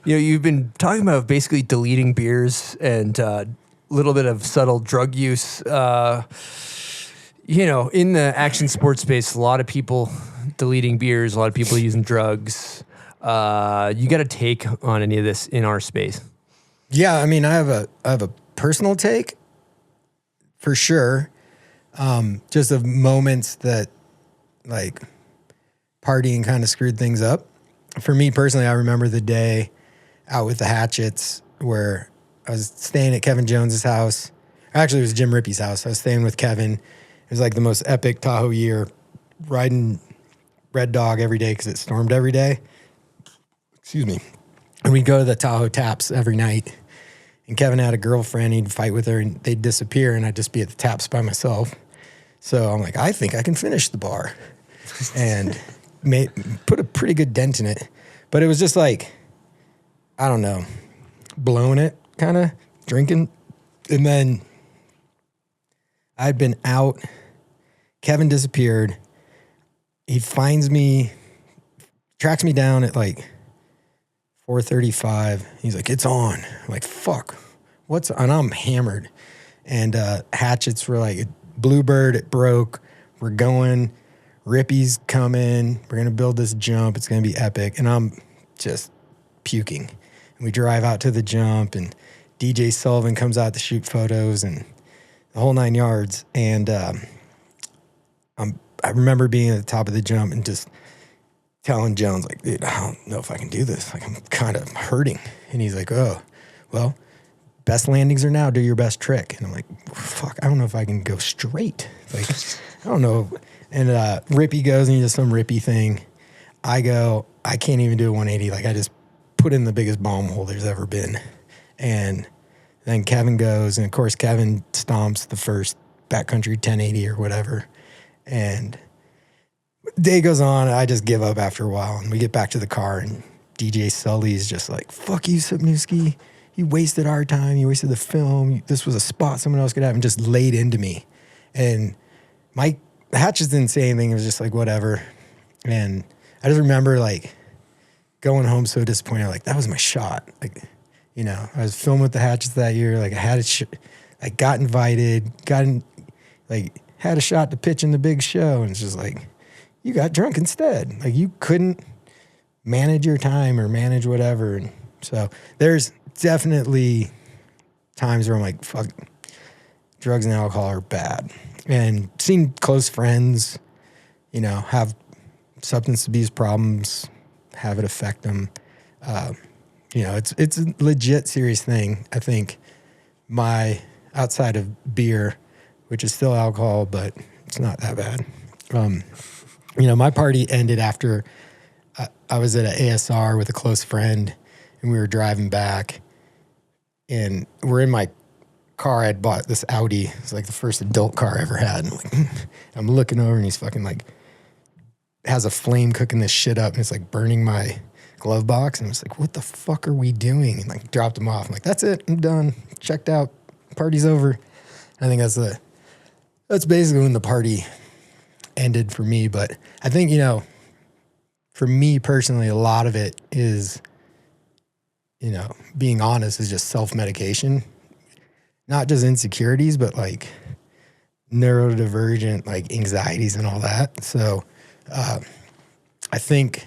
You've been talking about basically deleting beers and a little bit of subtle drug use. In the action sports space, a lot of people deleting beers, a lot of people using drugs. You got a take on any of this in our space? Yeah, I mean, I have a personal take for sure. Just of moments that like partying kind of screwed things up. For me personally, I remember the day out with the Hatchets where I was staying at Kevin Jones's house. Actually, it was Jim Rippey's house. I was staying with Kevin. It was like the most epic Tahoe year, riding Red Dog every day because it stormed every day. Excuse me. And we'd go to the Tahoe Taps every night. And Kevin had a girlfriend. He'd fight with her and they'd disappear and I'd just be at the taps by myself. So I'm like, I think I can finish the bar. And put a pretty good dent in it. But it was just like, I don't know, blowing it, kind of drinking. And then I'd been out. Kevin disappeared. He finds me, tracks me down at like 4:35. He's like, it's on. I'm like, fuck. What's on? And I'm hammered. And Hatchets were like, Bluebird, it broke. We're going. Rippy's coming. We're going to build this jump. It's going to be epic. And I'm just puking. And we drive out to the jump, and DJ Sullivan comes out to shoot photos and the whole 9 yards. And I remember being at the top of the jump and just telling Jones, like, dude, I don't know if I can do this. Like, I'm kind of hurting. And he's like, oh, well, best landings are now. Do your best trick. And I'm like, fuck, I don't know if I can go straight. Like, I don't know. And Rippy goes and he does some Rippy thing. I go, I can't even do a 180. Like, I just put in the biggest bomb hole there's ever been. And then Kevin goes, and of course Kevin stomps the first backcountry 1080 or whatever. And day goes on, and I just give up after a while. And we get back to the car, and DJ Sully's just like, fuck you, Sypniewski. You wasted our time. You wasted the film. This was a spot someone else could have, and just laid into me. And Mike Hatches didn't say anything. It was just like, whatever. And I just remember like going home so disappointed. Like, that was my shot. Like, I was filming with the Hatchets that year. Like, I had I got invited, had a shot to pitch in the big show. And it's just like, you got drunk instead. Like, you couldn't manage your time or manage whatever. And so there's definitely times where I'm like, fuck, drugs and alcohol are bad. And seeing close friends, have substance abuse problems, have it affect them. It's a legit serious thing. I think outside of beer, which is still alcohol, but it's not that bad. My party ended after I was at an ASR with a close friend, and we were driving back, and we're in my car. I'd bought this Audi. It's like the first adult car I ever had. And I'm looking over, and he's fucking like has a flame cooking this shit up, and it's like burning my glove box. And I was like, what the fuck are we doing? And like dropped him off. I'm like, that's it. I'm done. Checked out. Party's over. I think that's basically when the party ended for me. But I think, for me personally, a lot of it is, being honest, is just self-medication. Not just insecurities, but like neurodivergent, like anxieties and all that. So I think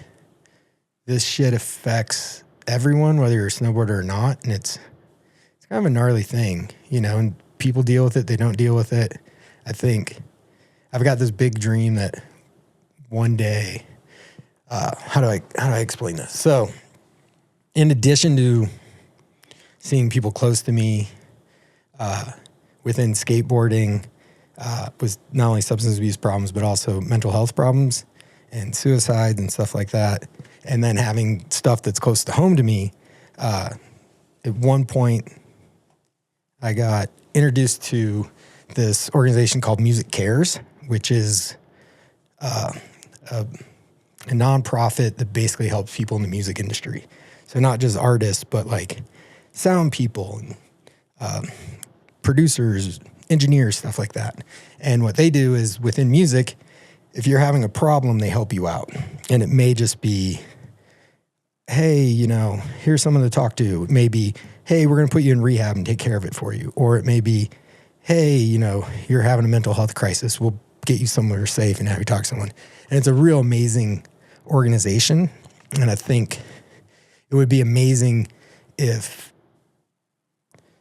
this shit affects everyone, whether you're a snowboarder or not. And it's kind of a gnarly thing, and people deal with it. They don't deal with it. I think I've got this big dream that one day, how do I explain this? So in addition to seeing people close to me, within skateboarding, was not only substance abuse problems, but also mental health problems and suicides and stuff like that. And then having stuff that's close to home to me. At one point, I got introduced to this organization called Music Cares, which is a nonprofit that basically helps people in the music industry. So not just artists, but like sound people, producers, engineers, stuff like that. And what they do is within music, if you're having a problem, they help you out. And it may just be hey, here's someone to talk to. It may be, hey, we're going to put you in rehab and take care of it for you. Or it may be, hey, you're having a mental health crisis. We'll get you somewhere safe and have you talk to someone. And it's a real amazing organization. And I think it would be amazing if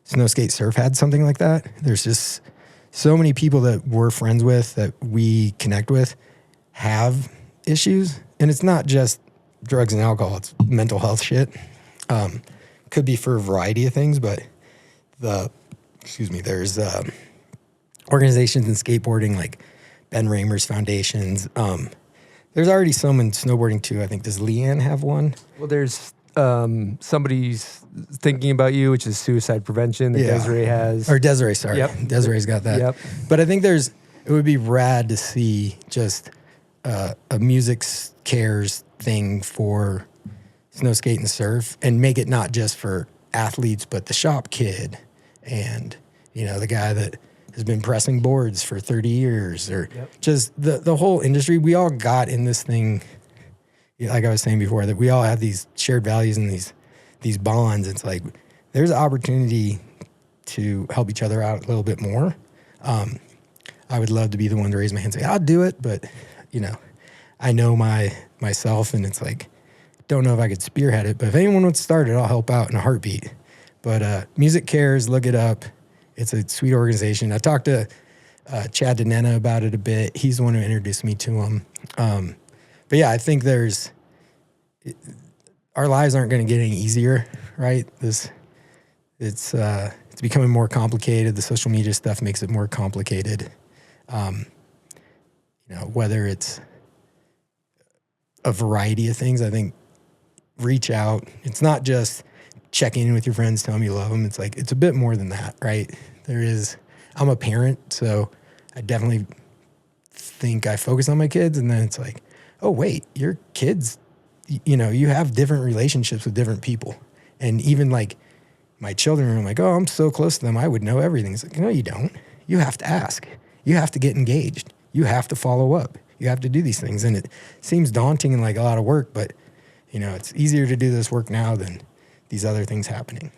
Snow Skate Surf had something like that. There's just so many people that we're friends with, that we connect with, have issues. And it's not just drugs and alcohol, it's mental health shit. Could be for a variety of things, but there's organizations in skateboarding like Ben Raymer's foundations. There's already some in snowboarding too. I think, does Leanne have one? Well, there's somebody's thinking about you, which is suicide prevention that Desiree has. Or Desiree, sorry. Yep. Desiree's got that. Yep. But I think it would be rad to see just a music cares thing for snow skate and surf, and make it not just for athletes, but the shop kid and, the guy that has been pressing boards for 30 years or just the whole industry. We all got in this thing, like I was saying before, that we all have these shared values and these bonds. It's like there's an opportunity to help each other out a little bit more. I would love to be the one to raise my hand and say, I'll do it. But, I know myself, and it's like, don't know if I could spearhead it, but if anyone wants to start it, I'll help out in a heartbeat. But Music Cares, look it up. It's a sweet organization. I talked to Chad Denena about it a bit. He's the one who introduced me to him. But yeah, I think our lives aren't going to get any easier, right? It's becoming more complicated. The social media stuff makes it more complicated. Whether it's a variety of things, I think reach out. It's not just checking in with your friends, telling them you love them. It's like, it's a bit more than that, right? I'm a parent, so I definitely think I focus on my kids, and then it's like, oh wait, your kids, you have different relationships with different people. And even like my children, I'm like, oh, I'm so close to them, I would know everything. It's like, no, you don't. You have to ask. You have to get engaged. You have to follow up. You have to do these things. And it seems daunting and like a lot of work, but it's easier to do this work now than these other things happening.